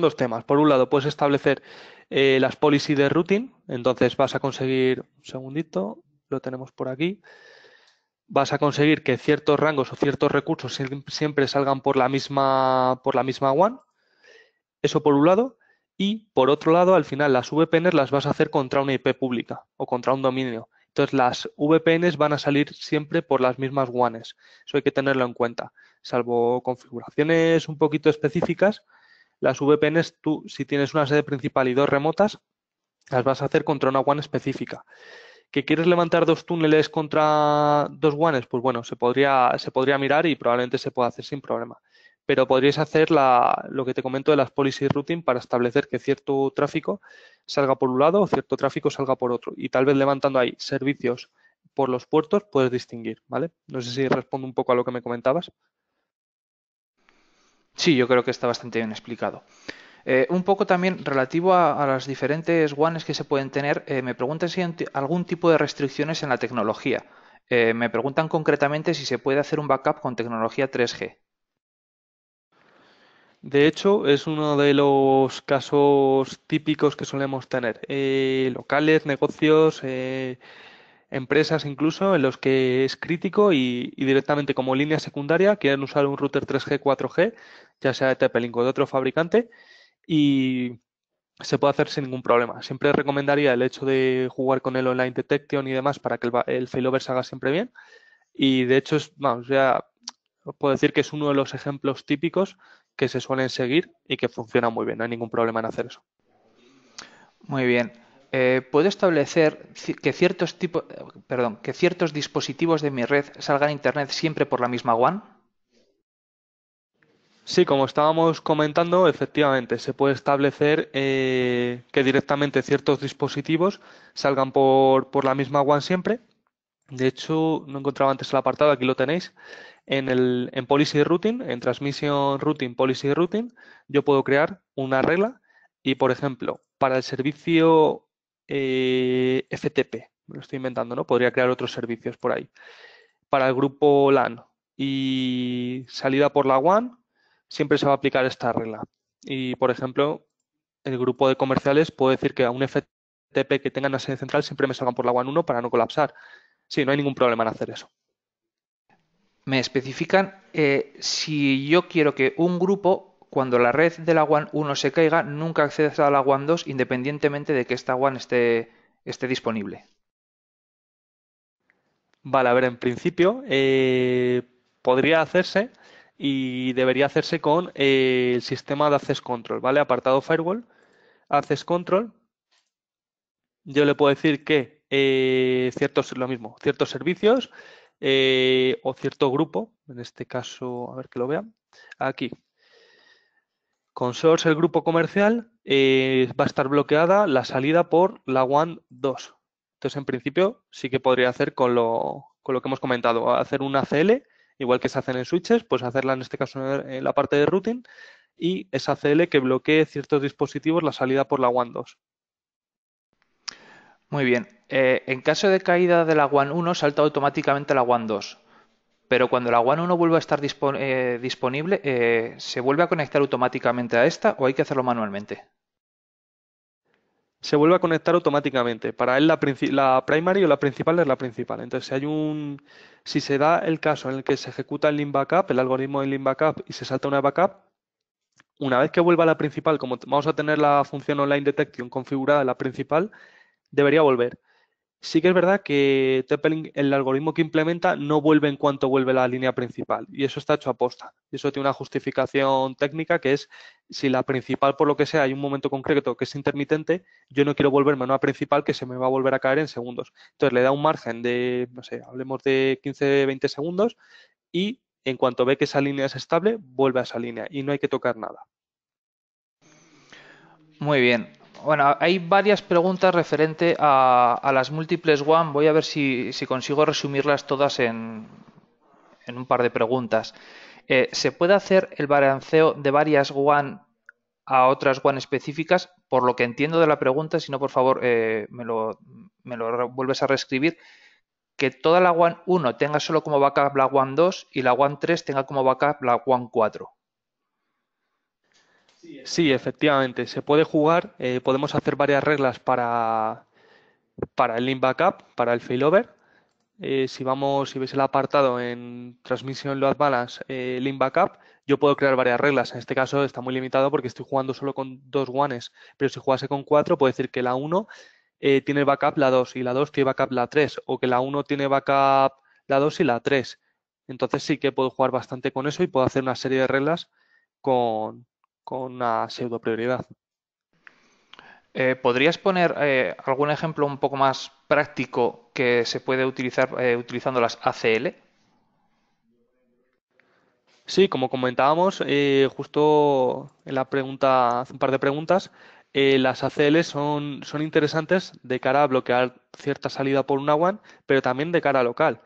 dos temas. Por un lado, puedes establecer las policy de routing. Entonces vas a conseguir, un segundito, lo tenemos por aquí. Vas a conseguir que ciertos rangos o ciertos recursos siempre salgan por la misma WAN. Eso por un lado. Y por otro lado, al final las VPNs las vas a hacer contra una IP pública o contra un dominio. Entonces las VPNs van a salir siempre por las mismas WANs. Eso hay que tenerlo en cuenta. Salvo configuraciones un poquito específicas, las VPNs tú, si tienes una sede principal y dos remotas, las vas a hacer contra una WAN específica. ¿Que quieres levantar dos túneles contra dos WANs? Pues bueno, se podría mirar y probablemente se pueda hacer sin problema. Pero podríais hacer lo que te comento de las policy routing para establecer que cierto tráfico salga por un lado o cierto tráfico salga por otro. Y tal vez levantando ahí servicios por los puertos puedes distinguir, ¿vale? No sé si respondo un poco a lo que me comentabas. Sí, yo creo que está bastante bien explicado. Un poco también relativo a las diferentes WANs que se pueden tener, me preguntan si hay algún tipo de restricciones en la tecnología. Me preguntan concretamente si se puede hacer un backup con tecnología 3G. De hecho, es uno de los casos típicos que solemos tener. Locales, negocios, empresas incluso, en los que es crítico y directamente como línea secundaria quieren usar un router 3G, 4G, ya sea de TP-Link o de otro fabricante, y se puede hacer sin ningún problema. Siempre recomendaría el hecho de jugar con el online detection y demás para que el failover se haga siempre bien. Y de hecho, vamos, ya puedo decir que es uno de los ejemplos típicos que se suelen seguir y que funciona muy bien, no hay ningún problema en hacer eso. Muy bien. ¿Puedo establecer que ciertos dispositivos de mi red salgan a Internet siempre por la misma WAN? Sí, como estábamos comentando, efectivamente, se puede establecer que directamente ciertos dispositivos salgan por la misma WAN siempre. De hecho, no encontraba antes el apartado, aquí lo tenéis. En Policy Routing, en Transmission Routing, Policy Routing, yo puedo crear una regla y, por ejemplo, para el servicio FTP, me lo estoy inventando, ¿no? Podría crear otros servicios por ahí. Para el grupo LAN y salida por la WAN, siempre se va a aplicar esta regla. Y, por ejemplo, el grupo de comerciales puede decir que a un FTP que tenga una sede central siempre me salgan por la WAN 1 para no colapsar. Sí, no hay ningún problema en hacer eso. Me especifican si yo quiero que un grupo, cuando la red de la WAN 1 se caiga, nunca acceda a la WAN 2 independientemente de que esta WAN esté disponible. Vale, a ver, en principio podría hacerse y debería hacerse con el sistema de Access Control, ¿vale? Apartado Firewall, Access Control. Yo le puedo decir que lo mismo, ciertos servicios o cierto grupo, en este caso, a ver que lo vean, aquí. Con source el grupo comercial va a estar bloqueada la salida por la WAN 2. Entonces, en principio, sí que podría hacer con lo que hemos comentado, hacer una ACL, igual que se hacen en switches, pues hacerla en este caso en la parte de routing y esa ACL que bloquee ciertos dispositivos la salida por la WAN 2. Muy bien. En caso de caída de la WAN 1, salta automáticamente a la WAN 2. Pero cuando la WAN 1 vuelve a estar disponible, ¿se vuelve a conectar automáticamente a esta o hay que hacerlo manualmente? Se vuelve a conectar automáticamente. Para él la primary o la principal es la principal. Entonces, si se da el caso en el que se ejecuta el link backup, el algoritmo de link backup y se salta una backup, una vez que vuelva a la principal, como vamos a tener la función online detection configurada en la principal, debería volver. Sí que es verdad que TP-Link, el algoritmo que implementa, no vuelve en cuanto vuelve la línea principal. Y eso está hecho a posta. Y eso tiene una justificación técnica que es, si la principal, por lo que sea, hay un momento concreto que es intermitente, yo no quiero volverme a una principal que se me va a volver a caer en segundos. Entonces le da un margen de, no sé, hablemos de 15-20 segundos y en cuanto ve que esa línea es estable, vuelve a esa línea y no hay que tocar nada. Muy bien. Bueno, hay varias preguntas referente a las múltiples WAN. Voy a ver si consigo resumirlas todas en un par de preguntas. ¿Se puede hacer el balanceo de varias WAN a otras WAN específicas? Por lo que entiendo de la pregunta, si no, por favor, me lo vuelves a reescribir. Que toda la WAN 1 tenga solo como backup la WAN 2 y la WAN 3 tenga como backup la WAN 4. Sí, efectivamente, se puede jugar, podemos hacer varias reglas para el link backup, para el failover. Si veis el apartado en Transmission Load Balance, link backup, yo puedo crear varias reglas. En este caso está muy limitado porque estoy jugando solo con dos WANs, pero si jugase con cuatro, puedo decir que la 1 tiene backup la 2 y la 2 tiene backup la 3, o que la 1 tiene backup la 2 y la 3. Entonces sí que puedo jugar bastante con eso y puedo hacer una serie de reglas con, con una pseudo prioridad. ¿Podrías poner algún ejemplo un poco más práctico que se puede utilizar utilizando las ACL? Sí, como comentábamos, justo en la pregunta, hace un par de preguntas, las ACL son interesantes de cara a bloquear cierta salida por una WAN, pero también de cara a local.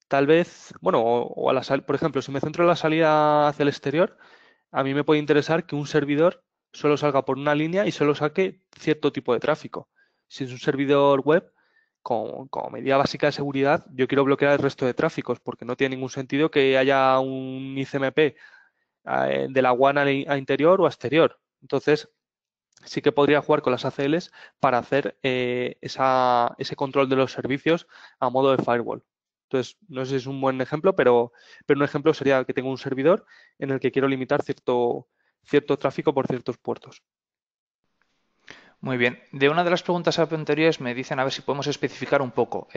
Tal vez, bueno, por ejemplo, si me centro en la salida hacia el exterior, a mí me puede interesar que un servidor solo salga por una línea y solo saque cierto tipo de tráfico. Si es un servidor web, como medida básica de seguridad, yo quiero bloquear el resto de tráficos porque no tiene ningún sentido que haya un ICMP de la WAN a interior o a exterior. Entonces, sí que podría jugar con las ACLs para hacer ese control de los servicios a modo de firewall. Entonces, no sé si es un buen ejemplo, pero un ejemplo sería que tengo un servidor en el que quiero limitar cierto tráfico por ciertos puertos. Muy bien. De una de las preguntas anteriores me dicen a ver si podemos especificar un poco.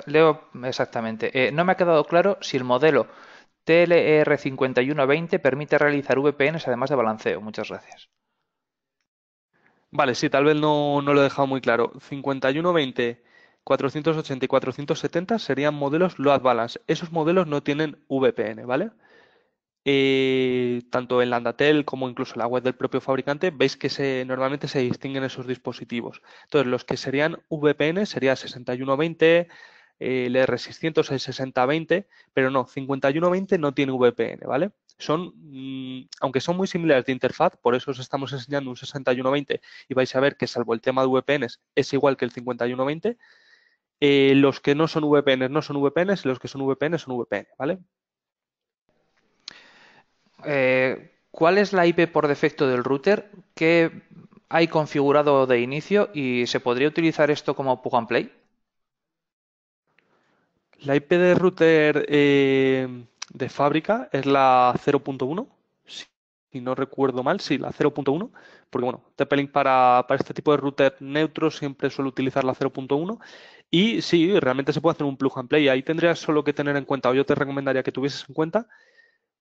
Leo exactamente. No me ha quedado claro si el modelo TLR5120 permite realizar VPNs además de balanceo. Muchas gracias. Vale, sí, tal vez no lo he dejado muy claro. 5120, 480 y 470 serían modelos load balance. Esos modelos no tienen VPN, ¿vale? Tanto en Landatel como incluso en la web del propio fabricante, veis que normalmente se distinguen esos dispositivos. Entonces, los que serían VPN sería 6120, el R600, el 6020, pero no, 5120 no tiene VPN, ¿vale? Aunque son muy similares de interfaz, por eso os estamos enseñando un 6120 y vais a ver que salvo el tema de VPNs es igual que el 5120. Los que no son VPNs no son VPNs y los que son VPNs son VPN, ¿vale? ¿Cuál es la IP por defecto del router? ¿Qué hay configurado de inicio? ¿Y se podría utilizar esto como plug and play? La IP de router de fábrica es la 0.1, si no recuerdo mal, sí, la 0.1, porque bueno, TP-Link para este tipo de router neutro siempre suele utilizar la 0.1 y sí, realmente se puede hacer un plug and play. Ahí tendrías solo que tener en cuenta, o yo te recomendaría que tuvieses en cuenta,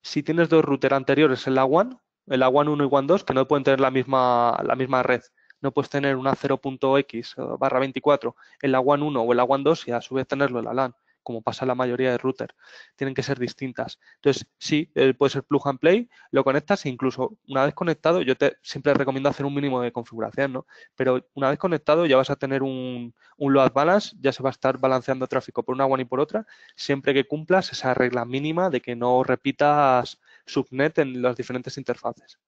si tienes dos routers anteriores en la WAN, en la WAN 1 y WAN 2, que no pueden tener la misma red. No puedes tener una 0.x barra 24 en la WAN 1 o en la WAN 2 y a su vez tenerlo en la LAN, como pasa en la mayoría de routers. Tienen que ser distintas. Entonces, sí, puede ser plug and play, lo conectas e incluso una vez conectado, yo siempre recomiendo hacer un mínimo de configuración, ¿no? Pero una vez conectado ya vas a tener un load balance, ya se va a estar balanceando tráfico por una WAN y por otra, siempre que cumplas esa regla mínima de que no repitas subnet en las diferentes interfaces.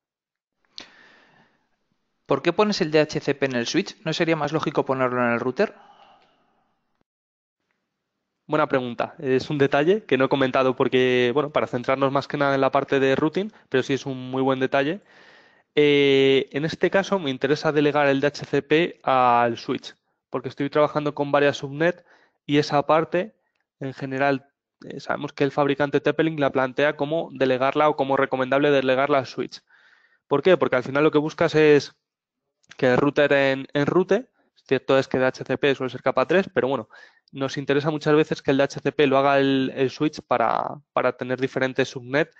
¿Por qué pones el DHCP en el switch? ¿No sería más lógico ponerlo en el router? Buena pregunta. Es un detalle que no he comentado porque, bueno, para centrarnos más que nada en la parte de routing, pero sí es un muy buen detalle. En este caso me interesa delegar el DHCP al switch, porque estoy trabajando con varias subnet y esa parte, en general, sabemos que el fabricante TP-Link la plantea como delegarla o como recomendable delegarla al switch. ¿Por qué? Porque al final lo que buscas es que el router enrute. Cierto es que DHCP suele ser capa 3, pero bueno, nos interesa muchas veces que el DHCP lo haga el switch para tener diferentes subnet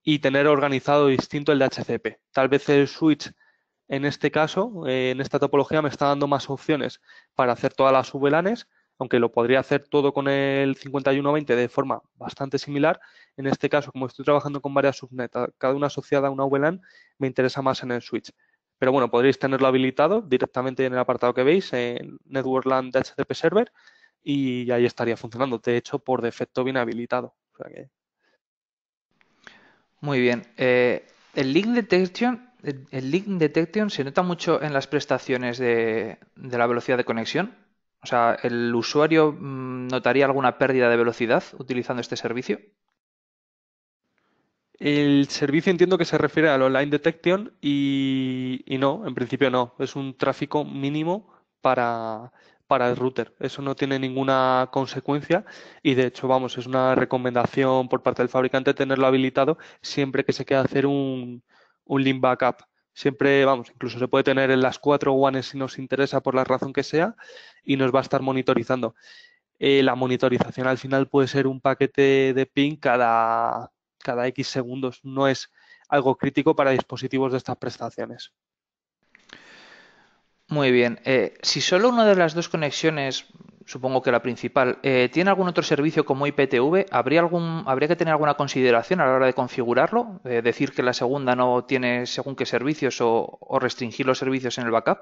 y tener organizado distinto el DHCP. Tal vez el switch en este caso, en esta topología, me está dando más opciones para hacer todas las VLANs, aunque lo podría hacer todo con el 5120 de forma bastante similar. En este caso, como estoy trabajando con varias subnet, cada una asociada a una VLAN, me interesa más en el switch. Pero bueno, podréis tenerlo habilitado directamente en el apartado que veis, en Network LAN DHCP Server, y ahí estaría funcionando. De hecho, por defecto viene habilitado. O sea que... Muy bien. El link detection se nota mucho en las prestaciones de la velocidad de conexión. O sea, ¿el usuario notaría alguna pérdida de velocidad utilizando este servicio? El servicio entiendo que se refiere al online detection y no, en principio no. Es un tráfico mínimo para el router. Eso no tiene ninguna consecuencia y de hecho, vamos, es una recomendación por parte del fabricante tenerlo habilitado siempre que se quiera hacer un link backup. Siempre, vamos, incluso se puede tener en las 4 WANs si nos interesa por la razón que sea y nos va a estar monitorizando. La monitorización al final puede ser un paquete de ping cada X segundos. No es algo crítico para dispositivos de estas prestaciones. Muy bien. Si solo una de las dos conexiones, supongo que la principal, tiene algún otro servicio como IPTV, ¿habría que tener alguna consideración a la hora de configurarlo? ¿Decir que la segunda no tiene según qué servicios o restringir los servicios en el backup?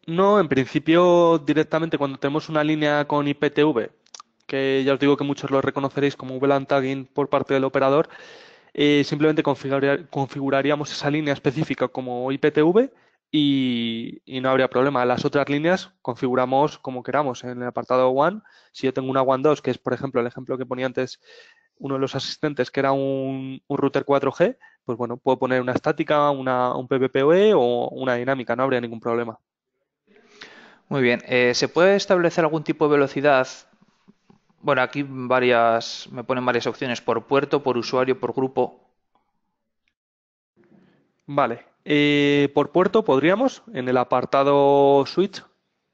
No, en principio directamente cuando tenemos una línea con IPTV, que ya os digo que muchos lo reconoceréis como VLAN tagging por parte del operador, simplemente configuraríamos esa línea específica como IPTV y no habría problema. Las otras líneas configuramos como queramos. En el apartado WAN, si yo tengo una WAN 2, que es por ejemplo el ejemplo que ponía antes uno de los asistentes, que era un router 4G, pues bueno, puedo poner una estática, un PPPoE o una dinámica, no habría ningún problema. Muy bien. ¿Se puede establecer algún tipo de velocidad? Bueno, aquí me ponen varias opciones por puerto, por usuario, por grupo. Vale. Por puerto podríamos, en el apartado switch,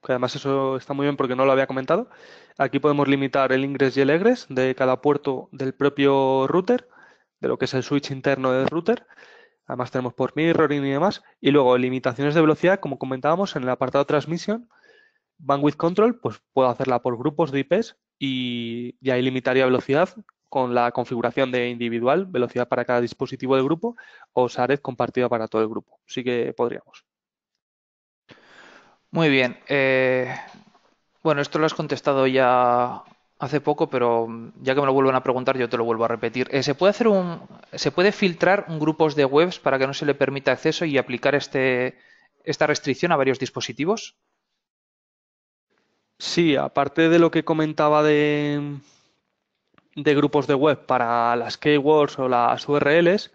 que además eso está muy bien porque no lo había comentado. Aquí podemos limitar el ingress y el egress de cada puerto del propio router, de lo que es el switch interno del router. Además tenemos por mirroring y demás. Y luego limitaciones de velocidad, como comentábamos en el apartado transmission. Bandwidth control, pues puedo hacerla por grupos de IPs y ahí limitaría velocidad con la configuración de individual, velocidad para cada dispositivo del grupo, o SARED compartida para todo el grupo. Sí que podríamos. Muy bien. Bueno, esto lo has contestado ya hace poco, pero ya que me lo vuelven a preguntar, yo te lo vuelvo a repetir. ¿Se puede filtrar un grupos de webs para que no se le permita acceso y aplicar esta restricción a varios dispositivos? Sí, aparte de lo que comentaba de grupos de web para las keywords o las URLs,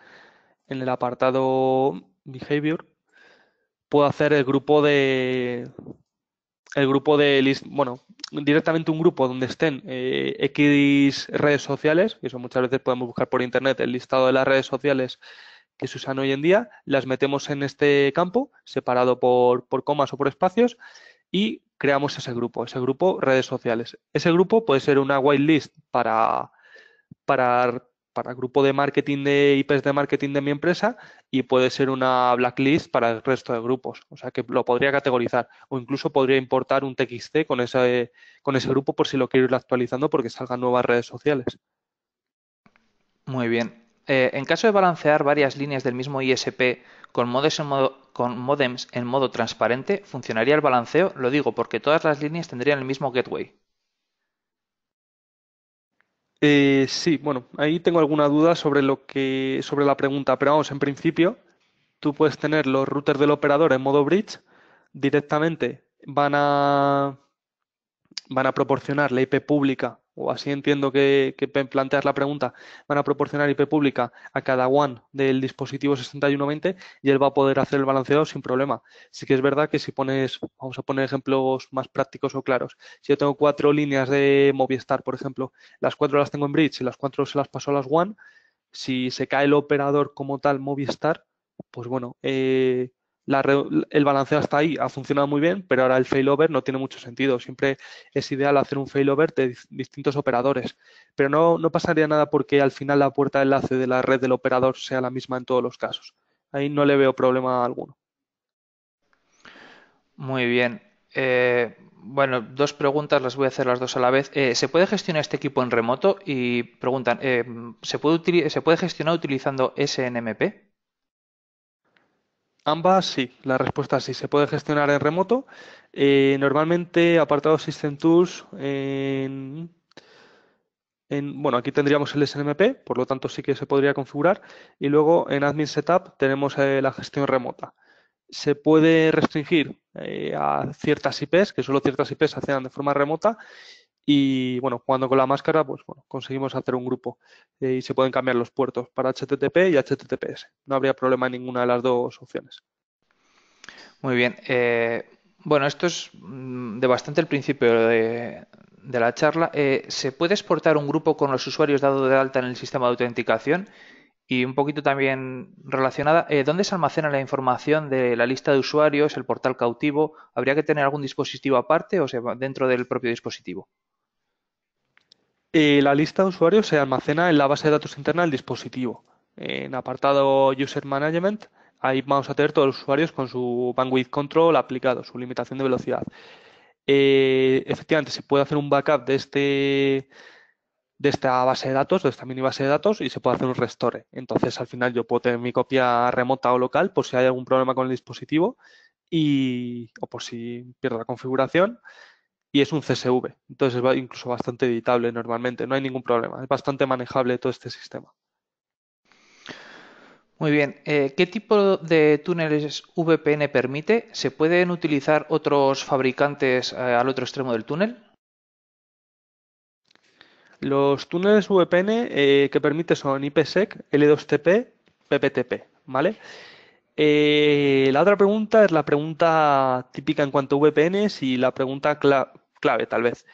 en el apartado Behavior, puedo hacer bueno, directamente un grupo donde estén X redes sociales, y eso muchas veces podemos buscar por internet el listado de las redes sociales que se usan hoy en día, las metemos en este campo, separado por comas o por espacios, y creamos ese grupo redes sociales. Ese grupo puede ser una whitelist para, para grupo de marketing de IPs de marketing de mi empresa y puede ser una blacklist para el resto de grupos. O sea que lo podría categorizar o incluso podría importar un TXT con ese grupo por si lo quiero ir actualizando porque salgan nuevas redes sociales. Muy bien. En caso de balancear varias líneas del mismo ISP con módems en modo transparente, ¿funcionaría el balanceo? Lo digo porque todas las líneas tendrían el mismo gateway. Sí, bueno, ahí tengo alguna duda sobre la pregunta, pero vamos, en principio tú puedes tener los routers del operador en modo bridge, directamente van a proporcionar la IP pública, o así entiendo que planteas la pregunta, van a proporcionar IP pública a cada one del dispositivo 6120 y él va a poder hacer el balanceado sin problema. Sí que es verdad que si pones, vamos a poner ejemplos más prácticos o claros, si yo tengo 4 líneas de Movistar, por ejemplo, las 4 las tengo en bridge y las 4 se las paso a las one, si se cae el operador como tal Movistar, pues bueno, el balanceo hasta ahí ha funcionado muy bien, pero ahora el failover no tiene mucho sentido. Siempre es ideal hacer un failover de distintos operadores, pero no pasaría nada porque al final la puerta de enlace de la red del operador sea la misma en todos los casos. Ahí no le veo problema alguno. Muy bien. Bueno, dos preguntas, las voy a hacer las dos a la vez. ¿Se puede gestionar este equipo en remoto? Y preguntan, ¿se puede gestionar utilizando SNMP? Ambas sí, la respuesta sí, se puede gestionar en remoto. Normalmente apartado System Tools bueno, aquí tendríamos el SNMP, por lo tanto sí que se podría configurar. Y luego en Admin Setup tenemos la gestión remota. Se puede restringir a ciertas IPs, que solo ciertas IPs se hacen de forma remota. Y bueno, jugando con la máscara, pues bueno, conseguimos hacer un grupo y se pueden cambiar los puertos para HTTP y HTTPS. No habría problema en ninguna de las dos opciones. Muy bien. Bueno, esto es de bastante el principio de la charla. ¿Se puede exportar un grupo con los usuarios dado de alta en el sistema de autenticación? Y un poquito también relacionada, ¿dónde se almacena la información de la lista de usuarios, el portal cautivo? ¿Habría que tener algún dispositivo aparte o se va dentro del propio dispositivo? La lista de usuarios se almacena en la base de datos interna del dispositivo. En apartado User Management, ahí vamos a tener todos los usuarios con su bandwidth control aplicado, su limitación de velocidad. Efectivamente, se puede hacer un backup de esta base de datos, de esta mini base de datos, y se puede hacer un restore. Entonces, al final, yo puedo tener mi copia remota o local por si hay algún problema con el dispositivo o por si pierdo la configuración y es un CSV. Entonces es incluso bastante editable normalmente, no hay ningún problema. Es bastante manejable todo este sistema. Muy bien. ¿Qué tipo de túneles VPN permite? ¿Se pueden utilizar otros fabricantes al otro extremo del túnel? Los túneles VPN que permite son IPsec, L2TP, PPTP, ¿vale? La otra pregunta es la pregunta típica en cuanto a VPNs y la pregunta clave, tal vez.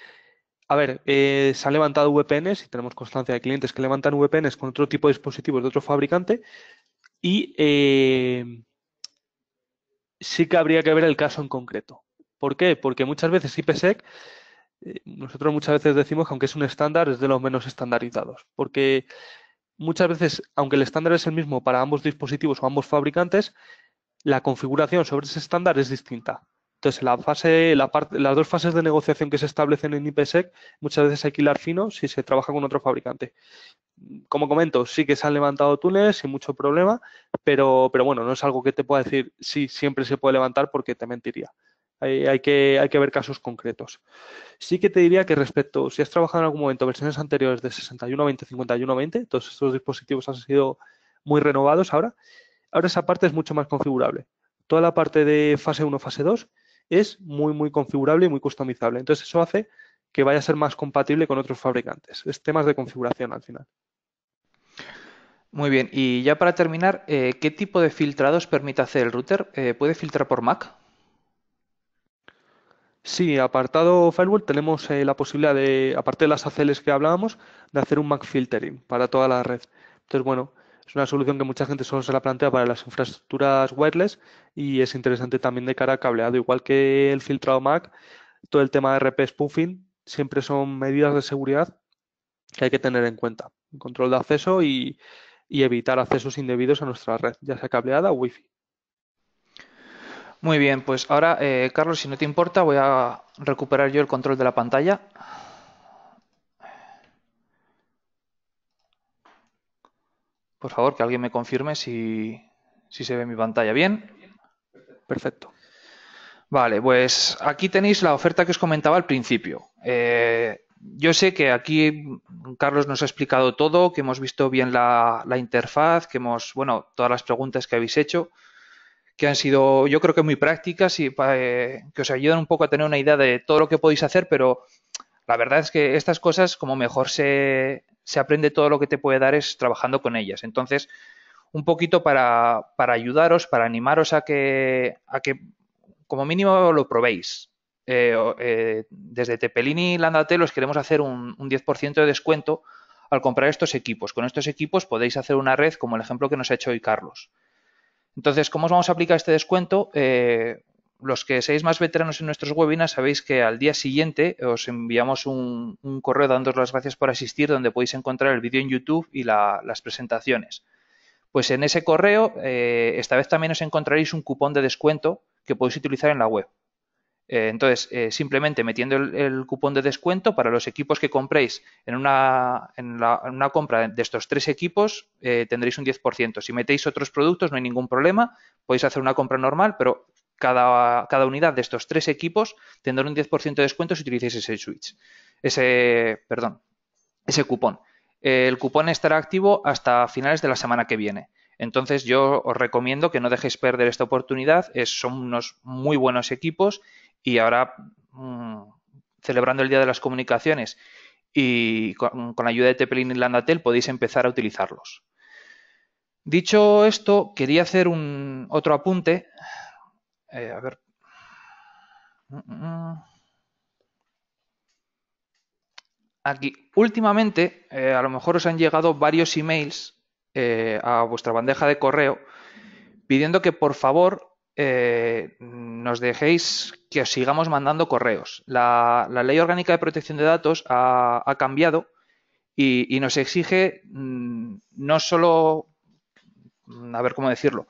A ver, se han levantado VPNs y tenemos constancia de clientes que levantan VPNs con otro tipo de dispositivos de otro fabricante y sí que habría que ver el caso en concreto. ¿Por qué? Porque muchas veces IPsec, nosotros muchas veces decimos que aunque es un estándar, es de los menos estandarizados. Porque muchas veces, aunque el estándar es el mismo para ambos dispositivos o ambos fabricantes, la configuración sobre ese estándar es distinta. Entonces, las dos fases de negociación que se establecen en IPsec, muchas veces hay que hilar fino si se trabaja con otro fabricante. Como comento, sí que se han levantado túneles sin mucho problema, pero bueno, no es algo que te pueda decir sí, siempre se puede levantar porque te mentiría. Hay que ver casos concretos. Sí que te diría que respecto, si has trabajado en algún momento versiones anteriores de 6120, 5120, todos estos dispositivos han sido muy renovados ahora esa parte es mucho más configurable. Toda la parte de fase 1, fase 2 es muy, muy configurable y muy customizable. Entonces eso hace que vaya a ser más compatible con otros fabricantes. Es temas de configuración al final. Muy bien, y ya para terminar, ¿qué tipo de filtrados permite hacer el router? ¿Puede filtrar por MAC? Sí, apartado firewall tenemos la posibilidad de, aparte de las ACLs que hablábamos, de hacer un MAC filtering para toda la red. Entonces, bueno, es una solución que mucha gente solo se la plantea para las infraestructuras wireless y es interesante también de cara a cableado. Igual que el filtrado MAC, todo el tema de RP spoofing siempre son medidas de seguridad que hay que tener en cuenta. Control de acceso y evitar accesos indebidos a nuestra red, ya sea cableada o wifi. Muy bien, pues ahora, Carlos, si no te importa, voy a recuperar yo el control de la pantalla. Por favor, que alguien me confirme si se ve mi pantalla bien. Perfecto. Vale, pues aquí tenéis la oferta que os comentaba al principio. Yo sé que aquí Carlos nos ha explicado todo, que hemos visto bien la interfaz, bueno, todas las preguntas que habéis hecho, que han sido, yo creo que muy prácticas y que os ayudan un poco a tener una idea de todo lo que podéis hacer, pero la verdad es que estas cosas, como mejor se aprende todo lo que te puede dar, es trabajando con ellas. Entonces, un poquito para ayudaros, para animaros a que como mínimo lo probéis. Desde Tepelín y Landatel os queremos hacer un 10% de descuento al comprar estos equipos. Con estos equipos podéis hacer una red como el ejemplo que nos ha hecho hoy Carlos. Entonces, ¿cómo os vamos a aplicar este descuento? Los que seáis más veteranos en nuestros webinars sabéis que al día siguiente os enviamos un correo dándoos las gracias por asistir donde podéis encontrar el vídeo en YouTube y las presentaciones. Pues en ese correo, esta vez también os encontraréis un cupón de descuento que podéis utilizar en la web. Entonces, simplemente metiendo el cupón de descuento para los equipos que compréis en una compra de estos 3 equipos, tendréis un 10%. Si metéis otros productos, no hay ningún problema. Podéis hacer una compra normal, pero cada unidad de estos 3 equipos tendrá un 10% de descuento si utilizáis ese cupón. El cupón estará activo hasta finales de la semana que viene. Entonces yo os recomiendo que no dejéis perder esta oportunidad. Son unos muy buenos equipos y ahora, celebrando el Día de las Comunicaciones y con la ayuda de Tepelín y Landatel, podéis empezar a utilizarlos. Dicho esto, quería hacer otro apunte. A ver. Aquí, últimamente, a lo mejor os han llegado varios emails a vuestra bandeja de correo pidiendo que por favor nos dejéis que os sigamos mandando correos. La Ley Orgánica de Protección de Datos ha cambiado y nos exige no solo, a ver cómo decirlo,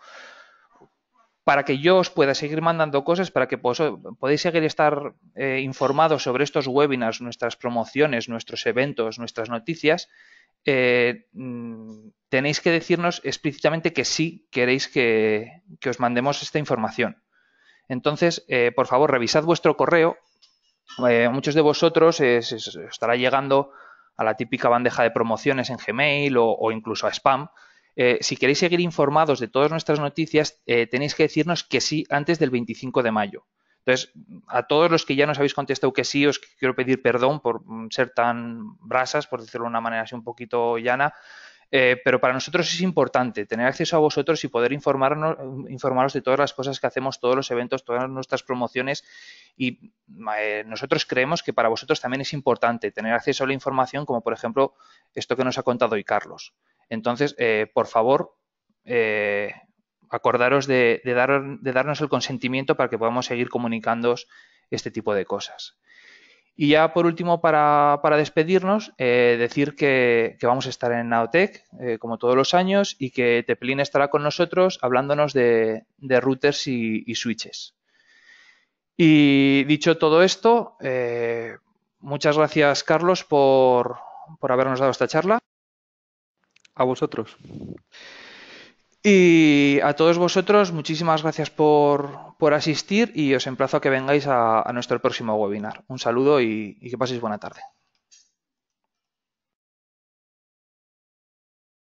para que yo os pueda seguir mandando cosas, para que podáis seguir estar informados sobre estos webinars, nuestras promociones, nuestros eventos, nuestras noticias, tenéis que decirnos explícitamente que sí queréis que os mandemos esta información. Entonces, por favor, revisad vuestro correo. Muchos de vosotros estará llegando a la típica bandeja de promociones en Gmail o incluso a spam. Si queréis seguir informados de todas nuestras noticias, tenéis que decirnos que sí antes del 25 de mayo. Entonces, a todos los que ya nos habéis contestado que sí, os quiero pedir perdón por ser tan brasas, por decirlo de una manera así un poquito llana, pero para nosotros es importante tener acceso a vosotros y poder informaros de todas las cosas que hacemos, todos los eventos, todas nuestras promociones y nosotros creemos que para vosotros también es importante tener acceso a la información como por ejemplo esto que nos ha contado hoy Carlos. Entonces, por favor, acordaros de darnos el consentimiento para que podamos seguir comunicándoos este tipo de cosas. Y ya por último, para despedirnos, decir que vamos a estar en Naotech, como todos los años, y que TP-Link estará con nosotros hablándonos de routers y switches. Y dicho todo esto, muchas gracias, Carlos, por habernos dado esta charla. A vosotros. Y a todos vosotros, muchísimas gracias por asistir y os emplazo a que vengáis a nuestro próximo webinar. Un saludo y que paséis buena tarde.